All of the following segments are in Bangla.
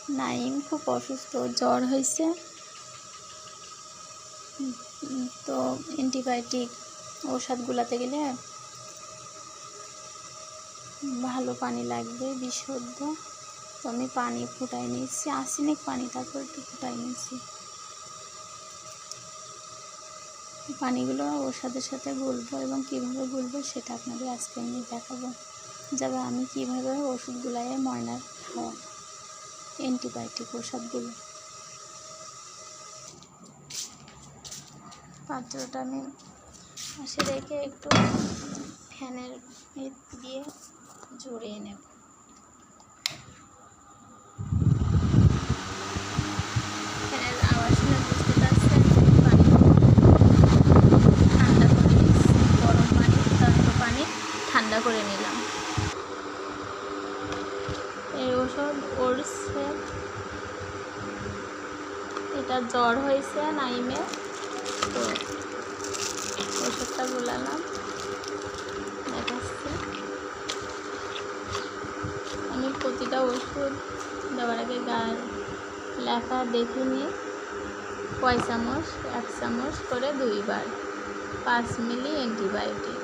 নাইম খুব অসুস্থ, জ্বর হয়েছে, তো অ্যান্টিবায়োটিক ওষুধ গুলাতে গেলে ভালো পানি লাগবে, বিশুদ্ধ। তো আমি পানি ফুটাই নিয়েছি, আর্সেনিক পানি, তারপর একটু ফুটাই নিয়েছি। পানিগুলো ওষুধের সাথে গুলবো এবং কীভাবে গুলবো সেটা আপনাদের আজকে আমি দেখাবো। যাবে আমি কীভাবে ওষুধ গুলাইয়ে ময়নার খাওয়া, অ্যান্টিবায়োটিক ওষুধগুলো। পাত্রটা আমি পাশে রেখে একটু ফ্যানের দিয়ে জড়িয়ে নেব। ফ্যানের আওয়াজ শুনে বুঝতে পারছেন পানি ঠান্ডা করে নিচ্ছি, গরম পানি ফুটানো পানি ঠান্ডা করে নিলাম। এই ওষুধ ওরছে, এটা জ্বর হয়েছে নাইমে, তো ওষুধটা গুলালাম, দেখাচ্ছি। আমি প্রতিটা ওষুধ দেওয়ার আগে গায়ে লেখা দেখে নিয়ে কয় চামচ, 1 চামচ করে 2 বার, 5 মিলি অ্যান্টিবায়োটিক।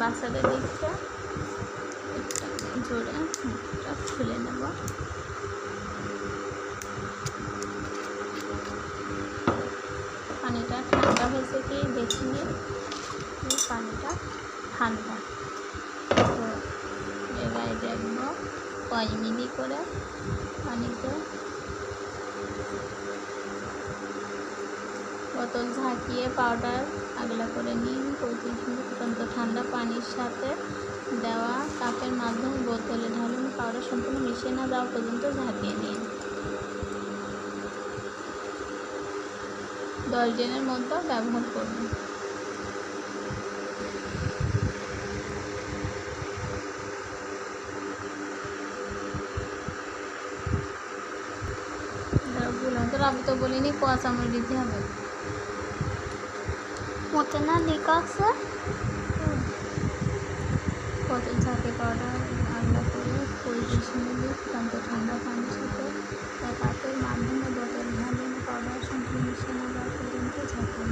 বাচ্চাদের দিকটা জোরে মুখটা খুলে নেব। পানিটা ঠান্ডা হয়েছে কি দেখে নিয়ে, পানিটা ঠান্ডা, তো এবার দেখবো কয় মিলি করে পানিতে। বোতল ঝাঁকিয়ে পাউডার আগলা করে নিন। 35 মিনিট পর্যন্ত ঠান্ডা পানির সাথে দেওয়া কাপের মাধ্যমে বোতলে ঢালুন। পাউডার সম্পূর্ণ মিশিয়ে না যাওয়া পর্যন্ত ঝাঁকিয়ে নিন। 10 দিনের মধ্যে ব্যবহার করুন। আমি তো বলিনি ক চামচ দিতে হবে, মতে না লেখা আছে। বোতল ঝাঁকে পাউডার আগলা করে 35 মিনিট পর্যন্ত ঠান্ডা পানির সাথে কাপের মাধ্যমে বোতল ঢালুন। পাউডার সম্পূর্ণ মিশিয়ে না যাওয়া পর্যন্ত ঝাঁকুন।